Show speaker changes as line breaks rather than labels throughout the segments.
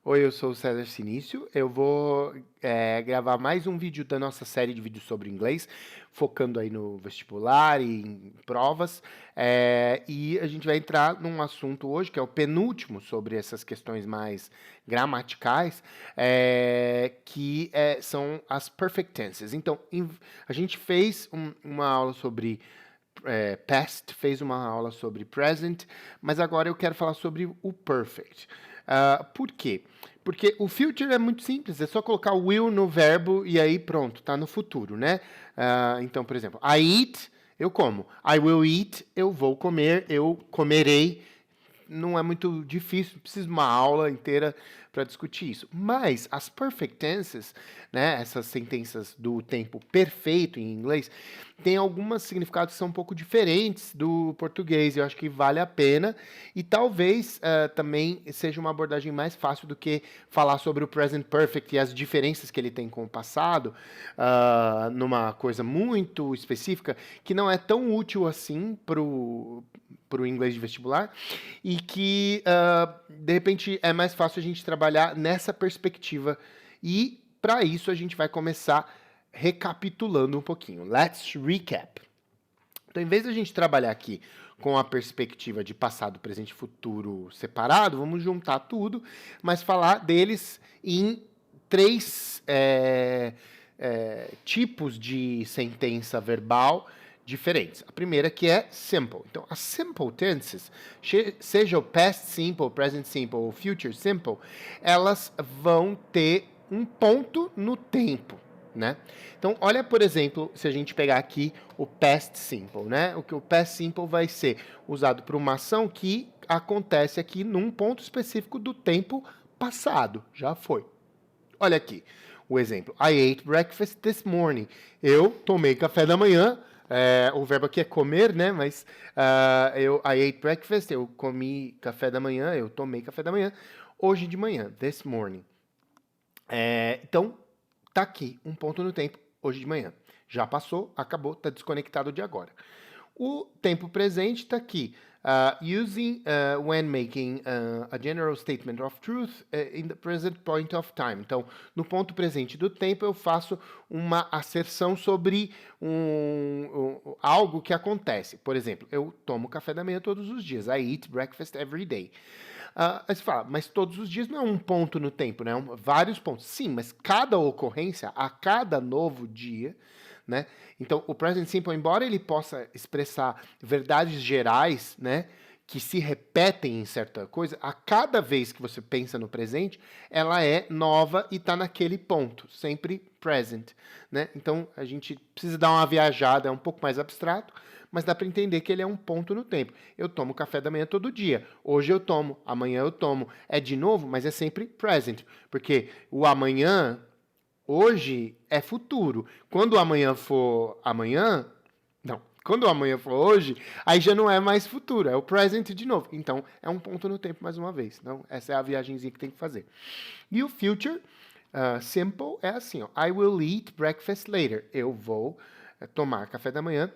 Oi, eu sou o César Sinício. Eu vou gravar mais um vídeo da nossa série de vídeos sobre inglês, focando aí no vestibular e em provas. E a gente vai entrar num assunto hoje que é o penúltimo sobre essas questões mais gramaticais, são as perfect tenses. Então, a gente fez uma aula sobre past, fez uma aula sobre present, mas agora eu quero falar sobre o perfect. Por quê? Porque o future é muito simples, é só colocar o will no verbo e aí pronto, tá no futuro, né? Então, por exemplo, I eat, eu como. I will eat, eu vou comer, eu comerei. Não é muito difícil, precisa de uma aula inteira para discutir isso. Mas as perfect tenses, né, essas sentenças do tempo perfeito em inglês, tem alguns significados que são um pouco diferentes do português. Eu acho que vale a pena e talvez também seja uma abordagem mais fácil do que falar sobre o present perfect e as diferenças que ele tem com o passado, numa coisa muito específica que não é tão útil assim para o inglês de vestibular e que, de repente, é mais fácil a gente trabalhar nessa perspectiva. E, para isso, a gente vai começar recapitulando um pouquinho. Let's recap. Então, em vez de a gente trabalhar aqui com a perspectiva de passado, presente e futuro separado, vamos juntar tudo, mas falar deles em três tipos de sentença verbal diferentes. A primeira que é simple. Então, as simple tenses, seja o past simple, present simple ou future simple, elas vão ter um ponto no tempo, né? Então, olha, por exemplo, se a gente pegar aqui o past simple, né? O que o past simple vai ser usado para uma ação que acontece aqui num ponto específico do tempo passado, já foi. Olha aqui o exemplo. I ate breakfast this morning. Eu tomei café da manhã. O verbo aqui é comer, né? Mas I ate breakfast, eu comi café da manhã, eu tomei café da manhã hoje de manhã, this morning. Então, tá aqui um ponto no tempo, hoje de manhã. Já passou, acabou, tá desconectado de agora. O tempo presente está aqui. Using when making a general statement of truth in the present point of time. Então, no ponto presente do tempo, eu faço uma asserção sobre algo que acontece. Por exemplo, eu tomo café da manhã todos os dias. I eat breakfast every day. Aí você fala, mas todos os dias não é um ponto no tempo, né? Vários pontos. Sim, mas cada ocorrência, a cada novo dia, né? Então, o present simple, embora ele possa expressar verdades gerais, né, que se repetem em certa coisa, a cada vez que você pensa no presente, ela é nova e está naquele ponto, sempre present, né? Então, a gente precisa dar uma viajada, é um pouco mais abstrato, mas dá para entender que ele é um ponto no tempo. Eu tomo café da manhã todo dia. Hoje eu tomo, amanhã eu tomo. É de novo, mas é sempre present, porque o amanhã, hoje é futuro. Quando o amanhã for amanhã, não. Quando o amanhã for hoje, aí já não é mais futuro, é o present de novo. Então, é um ponto no tempo mais uma vez. Então, essa é a viagemzinha que tem que fazer. E o future, simple, é assim, ó. I will eat breakfast later. Eu vou tomar café da manhã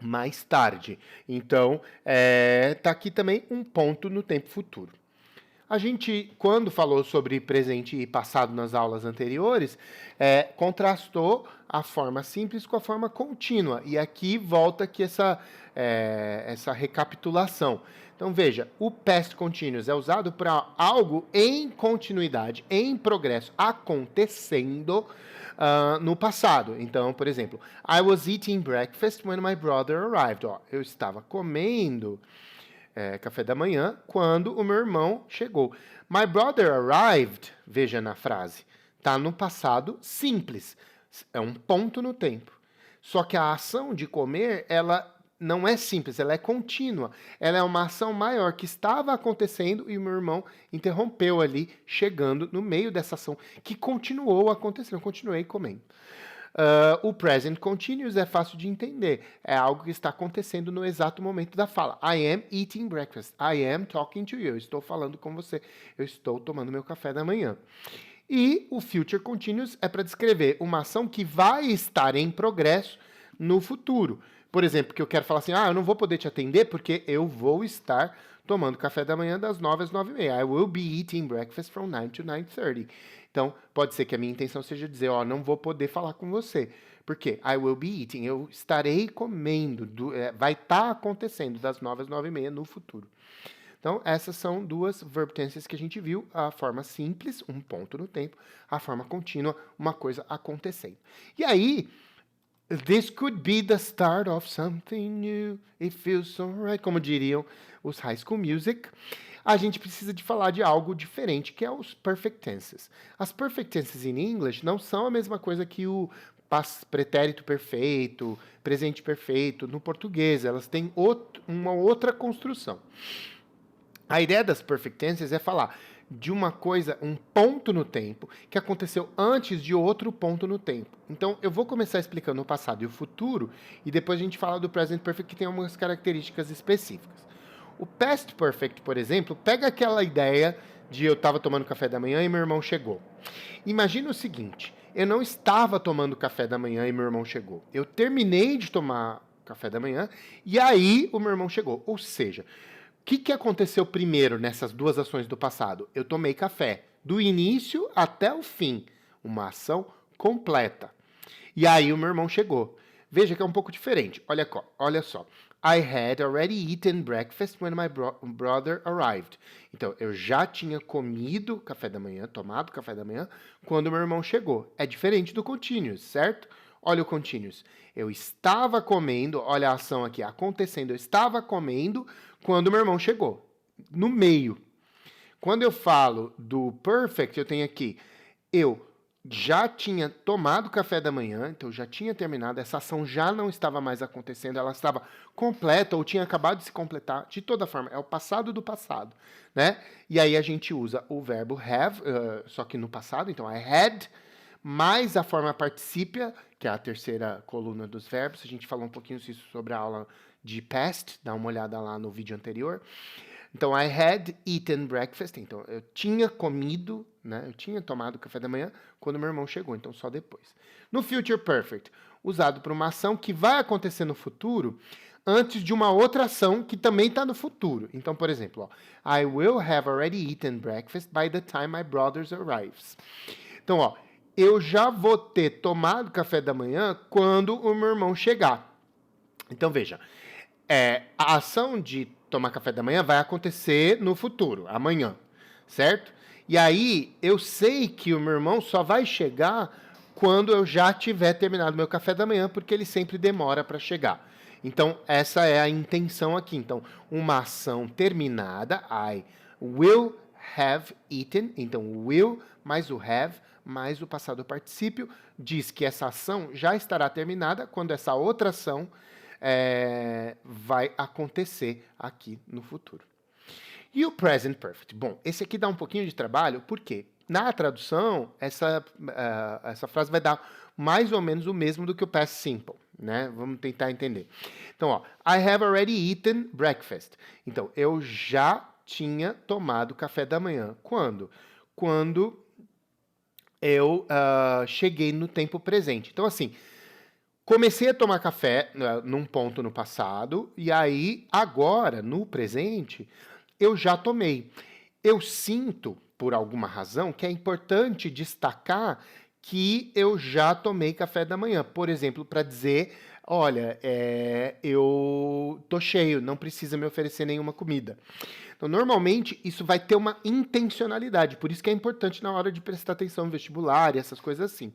mais tarde. Então, tá aqui também um ponto no tempo futuro. A gente, quando falou sobre presente e passado nas aulas anteriores, contrastou a forma simples com a forma contínua. E aqui volta aqui essa recapitulação. Então, veja, o past continuous é usado para algo em continuidade, em progresso, acontecendo no passado. Então, por exemplo, I was eating breakfast when my brother arrived. Ó, eu estava comendo café da manhã quando o meu irmão chegou. My brother arrived, veja na frase, está no passado simples. É um ponto no tempo. Só que a ação de comer, ela não é simples, ela é contínua. Ela é uma ação maior que estava acontecendo e o meu irmão interrompeu ali, chegando no meio dessa ação que continuou acontecendo. Eu continuei comendo. O present continuous é fácil de entender. É algo que está acontecendo no exato momento da fala. I am eating breakfast. I am talking to you. Eu estou falando com você. Eu estou tomando meu café da manhã. E o future continuous é para descrever uma ação que vai estar em progresso no futuro. Por exemplo, que eu quero falar assim, eu não vou poder te atender porque eu vou estar tomando café da manhã das 9 às 9h30. I will be eating breakfast from 9 to 9:30. Então, pode ser que a minha intenção seja dizer, ó, não vou poder falar com você. Por quê? I will be eating. Eu estarei comendo. Vai estar acontecendo das 9 às 9h30 no futuro. Então, essas são duas verb tenses que a gente viu. A forma simples, um ponto no tempo. A forma contínua, uma coisa acontecendo. E aí, this could be the start of something new. It feels so right. Como diriam os High School Music. A gente precisa de falar de algo diferente, que é os perfect tenses. As perfect tenses in English não são a mesma coisa que o pretérito perfeito, presente perfeito no português. Elas têm uma outra construção. A ideia das perfect tenses é falar de uma coisa, um ponto no tempo, que aconteceu antes de outro ponto no tempo. Então, eu vou começar explicando o passado e o futuro, e depois a gente fala do present perfect, que tem algumas características específicas. O past perfect, por exemplo, pega aquela ideia de eu estava tomando café da manhã e meu irmão chegou. Imagina o seguinte, eu não estava tomando café da manhã e meu irmão chegou. Eu terminei de tomar café da manhã e aí o meu irmão chegou. Ou seja, o que aconteceu primeiro nessas duas ações do passado? Eu tomei café do início até o fim. Uma ação completa. E aí o meu irmão chegou. Veja que é um pouco diferente. Olha só. I had already eaten breakfast when my brother arrived. Então, eu já tinha comido café da manhã, tomado café da manhã, quando meu irmão chegou. É diferente do continuous, certo? Olha o continuous. Eu estava comendo, olha a ação aqui acontecendo, eu estava comendo quando meu irmão chegou. No meio. Quando eu falo do perfect, eu tenho aqui, eu já tinha tomado café da manhã, então já tinha terminado, essa ação já não estava mais acontecendo, ela estava completa ou tinha acabado de se completar. De toda forma, é o passado do passado, né? E aí a gente usa o verbo have, só que no passado, então I had, mais a forma particípia, que é a terceira coluna dos verbos. A gente falou um pouquinho sobre a aula de past, dá uma olhada lá no vídeo anterior. Então, I had eaten breakfast. Então, eu tinha comido, né? Eu tinha tomado café da manhã quando meu irmão chegou. Então, só depois. No future perfect, usado para uma ação que vai acontecer no futuro antes de uma outra ação que também está no futuro. Então, por exemplo, ó, I will have already eaten breakfast by the time my brother arrives. Então, ó, eu já vou ter tomado café da manhã quando o meu irmão chegar. Então, veja, a ação de tomar café da manhã vai acontecer no futuro, amanhã, certo? E aí, eu sei que o meu irmão só vai chegar quando eu já tiver terminado meu café da manhã, porque ele sempre demora para chegar. Então, essa é a intenção aqui. Então, uma ação terminada, I will have eaten. Então, will mais o have mais o passado particípio diz que essa ação já estará terminada quando essa outra ação vai acontecer aqui no futuro. E o present perfect? Bom, esse aqui dá um pouquinho de trabalho, porque na tradução, essa frase vai dar mais ou menos o mesmo do que o past simple, né? Vamos tentar entender. Então, ó, I have already eaten breakfast. Então, eu já tinha tomado café da manhã. Quando? Quando eu cheguei no tempo presente. Então, assim, comecei a tomar café num ponto no passado, e aí, agora, no presente, eu já tomei. Eu sinto, por alguma razão, que é importante destacar que eu já tomei café da manhã. Por exemplo, para dizer, olha, eu tô cheio, não precisa me oferecer nenhuma comida. Então, normalmente, isso vai ter uma intencionalidade, por isso que é importante na hora de prestar atenção no vestibular e essas coisas assim.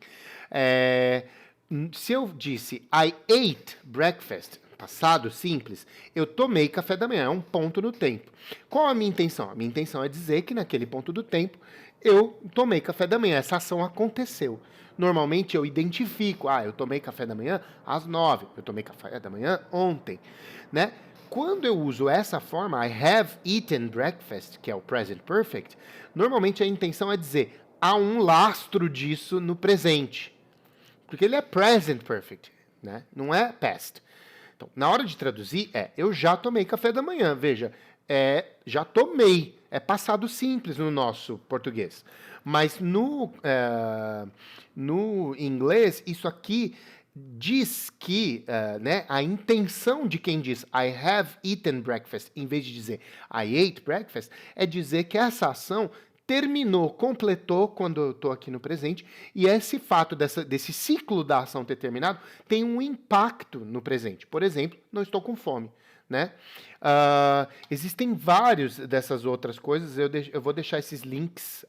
Se eu disse I ate breakfast, passado simples, eu tomei café da manhã, é um ponto no tempo. Qual a minha intenção? A minha intenção é dizer que naquele ponto do tempo eu tomei café da manhã, essa ação aconteceu. Normalmente eu identifico, eu tomei café da manhã às 9, eu tomei café da manhã ontem, né? Quando eu uso essa forma, I have eaten breakfast, que é o present perfect, normalmente a intenção é dizer, há um lastro disso no presente. Porque ele é present perfect, né? Não é past. Então, na hora de traduzir, eu já tomei café da manhã. Veja, já tomei. É passado simples no nosso português. Mas no inglês, isso aqui diz que, né, a intenção de quem diz I have eaten breakfast, em vez de dizer I ate breakfast, é dizer que essa ação terminou, completou quando eu estou aqui no presente, e esse fato desse ciclo da ação ter terminado tem um impacto no presente. Por exemplo, não estou com fome. Né? Existem vários dessas outras coisas, eu vou deixar esses links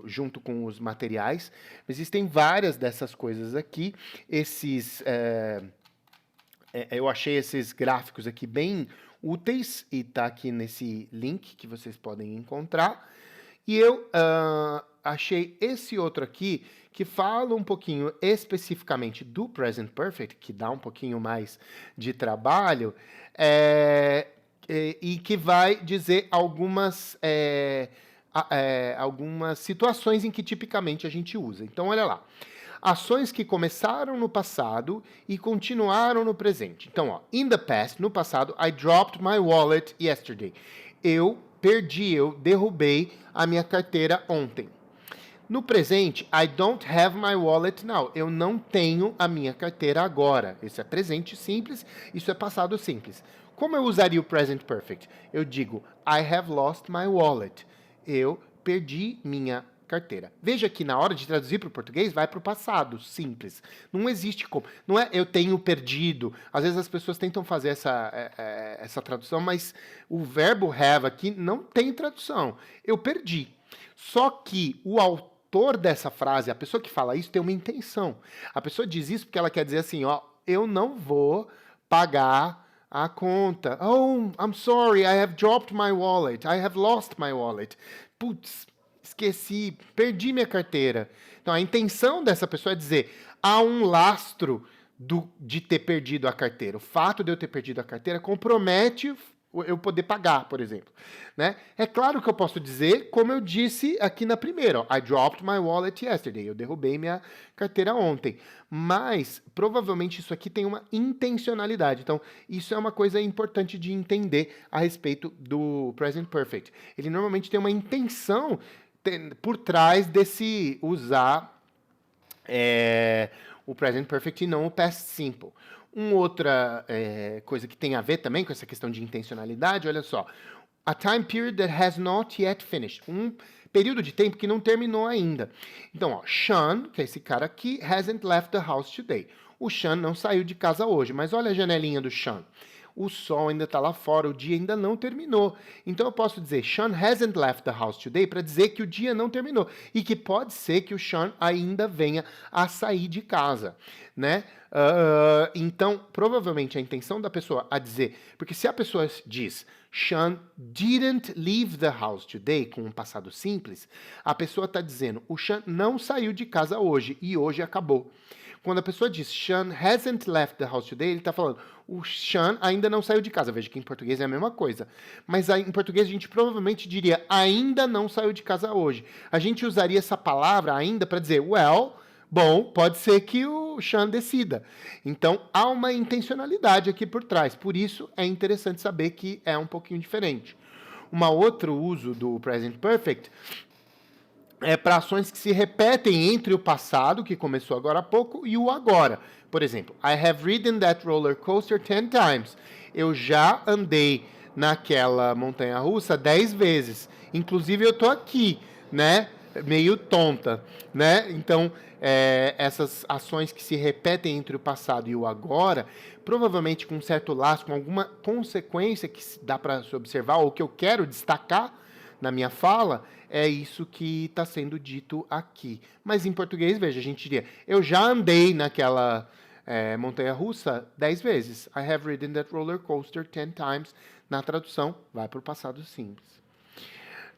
junto com os materiais. Existem várias dessas coisas aqui. Eu achei esses gráficos aqui bem úteis e está aqui nesse link que vocês podem encontrar. E eu achei esse outro aqui que fala um pouquinho especificamente do Present Perfect, que dá um pouquinho mais de trabalho, e que vai dizer algumas situações em que tipicamente a gente usa. Então, olha lá. Ações que começaram no passado e continuaram no presente. Então, ó, in the past, no passado, I dropped my wallet yesterday. Eu derrubei a minha carteira ontem. No presente, I don't have my wallet now. Eu não tenho a minha carteira agora. Isso é presente simples, isso é passado simples. Como eu usaria o present perfect? Eu digo, I have lost my wallet. Eu perdi minha carteira. Veja que na hora de traduzir para o português, vai para o passado, simples. Não existe como. Não é eu tenho perdido. Às vezes as pessoas tentam fazer essa tradução, mas o verbo have aqui não tem tradução. Eu perdi. Só que o autor dessa frase, a pessoa que fala isso, tem uma intenção. A pessoa diz isso porque ela quer dizer assim, ó, eu não vou pagar a conta. Oh, I'm sorry, I have dropped my wallet. I have lost my wallet. Putz, esqueci, perdi minha carteira. Então, a intenção dessa pessoa é dizer, há um lastro de ter perdido a carteira. O fato de eu ter perdido a carteira compromete eu poder pagar, por exemplo. Né? É claro que eu posso dizer, como eu disse aqui na primeira, ó, I dropped my wallet yesterday. Eu derrubei minha carteira ontem. Mas, provavelmente, isso aqui tem uma intencionalidade. Então, isso é uma coisa importante de entender a respeito do Present Perfect. Ele normalmente tem uma intenção por trás desse usar o Present Perfect e não o Past Simple. Uma outra coisa que tem a ver também com essa questão de intencionalidade, olha só. A time period that has not yet finished. Um período de tempo que não terminou ainda. Então, ó, Sean, que é esse cara aqui, hasn't left the house today. O Sean não saiu de casa hoje, mas olha a janelinha do Sean. O sol ainda está lá fora, o dia ainda não terminou. Então eu posso dizer, Sean hasn't left the house today, para dizer que o dia não terminou. E que pode ser que o Sean ainda venha a sair de casa. Né? Então, provavelmente a intenção da pessoa a dizer, porque se a pessoa diz Sean didn't leave the house today, com um passado simples, a pessoa está dizendo, o Sean não saiu de casa hoje e hoje acabou. Quando a pessoa diz Sean hasn't left the house today, ele está falando o Sean ainda não saiu de casa. Veja que em português é a mesma coisa. Mas em português a gente provavelmente diria ainda não saiu de casa hoje. A gente usaria essa palavra ainda para dizer well, bom, pode ser que o Sean decida. Então há uma intencionalidade aqui por trás. Por isso é interessante saber que é um pouquinho diferente. Outro uso do Present Perfect é para ações que se repetem entre o passado, que começou agora há pouco, e o agora. Por exemplo, I have ridden that roller coaster 10 times. Eu já andei naquela montanha-russa 10 vezes. Inclusive, eu estou aqui, né? Meio tonta, né? Então, essas ações que se repetem entre o passado e o agora, provavelmente com um certo laço, com alguma consequência que dá para se observar, ou que eu quero destacar na minha fala, é isso que está sendo dito aqui. Mas em português, veja, a gente diria, eu já andei naquela montanha-russa 10 vezes. I have ridden that roller coaster 10 times. Na tradução, vai para o passado simples.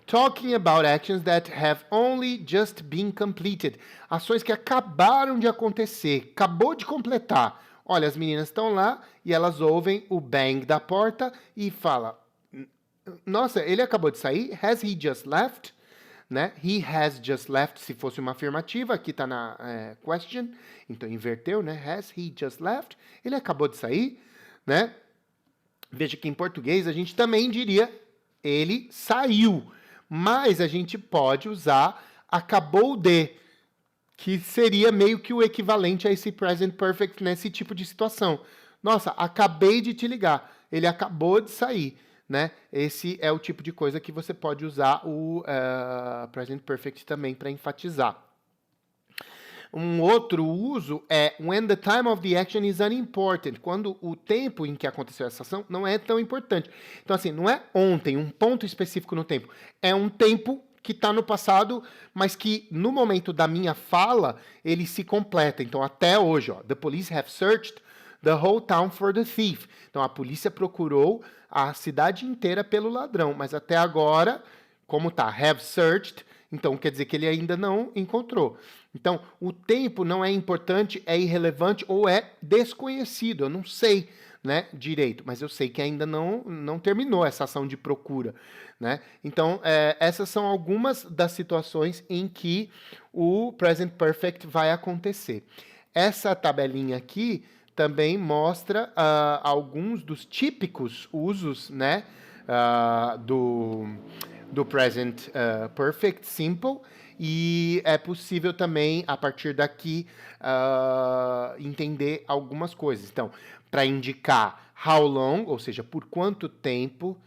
Talking about actions that have only just been completed. Ações que acabaram de acontecer, acabou de completar. Olha, as meninas estão lá e elas ouvem o bang da porta e falam, nossa, ele acabou de sair? Has he just left? Né? He has just left, se fosse uma afirmativa, aqui está na question, então inverteu, né? Has he just left? Ele acabou de sair, né? Veja que em português a gente também diria ele saiu, mas a gente pode usar acabou de. que seria meio que o equivalente a esse present perfect nesse tipo de situação. Nossa, acabei de te ligar, ele acabou de sair, né? Esse é o tipo de coisa que você pode usar o present perfect também para enfatizar. Um outro uso é when the time of the action is unimportant, quando o tempo em que aconteceu essa ação não é tão importante. Então, assim, não é ontem, um ponto específico no tempo, é um tempo que está no passado, mas que no momento da minha fala ele se completa. Então, até hoje, ó, the police have searched the whole town for the thief. Então, a polícia procurou a cidade inteira pelo ladrão, mas até agora, como tá, have searched, então quer dizer que ele ainda não encontrou. Então, o tempo não é importante, é irrelevante ou é desconhecido. Eu não sei, né, direito, mas eu sei que ainda não terminou essa ação de procura, né? Então, essas são algumas das situações em que o present perfect vai acontecer. Essa tabelinha aqui também mostra alguns dos típicos usos, né, do present perfect simple, e é possível também, a partir daqui, entender algumas coisas. Então, para indicar how long, ou seja, por quanto tempo,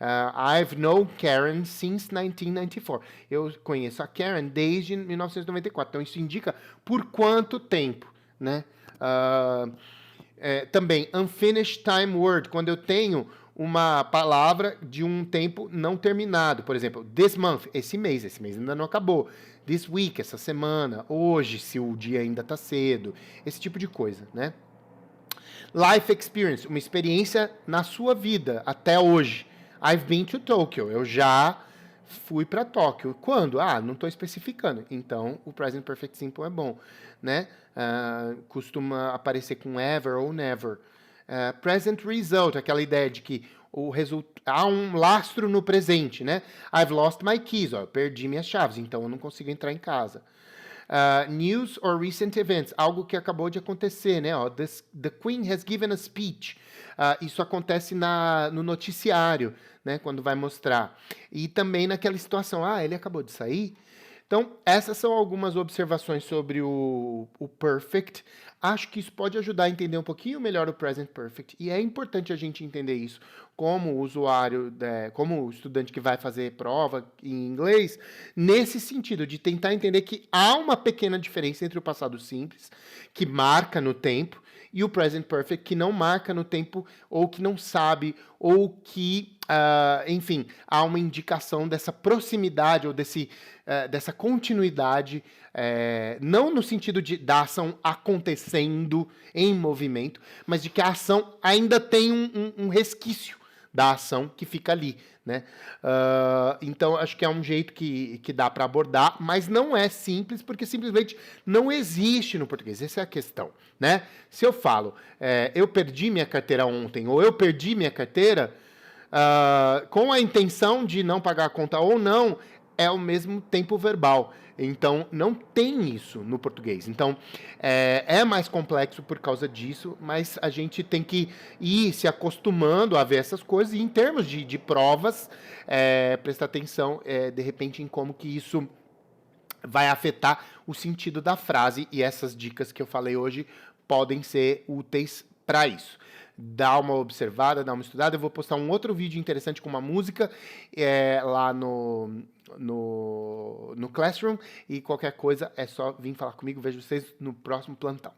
I've known Karen since 1994. Eu conheço a Karen desde 1994. Então, isso indica por quanto tempo, né? Também, unfinished time word, quando eu tenho uma palavra de um tempo não terminado. Por exemplo, this month, esse mês ainda não acabou. This week, essa semana. Hoje, se o dia ainda está cedo. Esse tipo de coisa, né? Life experience, uma experiência na sua vida, até hoje. I've been to Tokyo, eu já fui para Tóquio. Quando? Não estou especificando. Então, o present perfect simple é bom, né? Costuma aparecer com ever ou never. Present result, aquela ideia de que há um lastro no presente, né? I've lost my keys, eu perdi minhas chaves, então eu não consigo entrar em casa. News or recent events, algo que acabou de acontecer, né? The Queen has given a speech. Isso acontece no noticiário, né? Quando vai mostrar. E também naquela situação, ele acabou de sair. Então, essas são algumas observações sobre o perfect. Acho que isso pode ajudar a entender um pouquinho melhor o present perfect. E é importante a gente entender isso como usuário, como estudante que vai fazer prova em inglês, nesse sentido de tentar entender que há uma pequena diferença entre o passado simples, que marca no tempo, e o present perfect, que não marca no tempo, ou que não sabe, ou que, enfim, há uma indicação dessa proximidade ou dessa continuidade, não no sentido da ação acontecendo em movimento, mas de que a ação ainda tem um resquício da ação que fica ali, né? Então, acho que é um jeito que dá para abordar, mas não é simples, porque simplesmente não existe no português. Essa é a questão, né? Se eu falo, eu perdi minha carteira ontem, ou eu perdi minha carteira, com a intenção de não pagar a conta ou não, é o mesmo tempo verbal. Então, não tem isso no português. Então, é mais complexo por causa disso, mas a gente tem que ir se acostumando a ver essas coisas e, em termos de provas, prestar atenção, de repente, em como que isso vai afetar o sentido da frase, e essas dicas que eu falei hoje podem ser úteis para isso. Dá uma observada, dá uma estudada. Eu vou postar um outro vídeo interessante com uma música lá no Classroom, e qualquer coisa é só vir falar comigo. Vejo vocês no próximo plantão.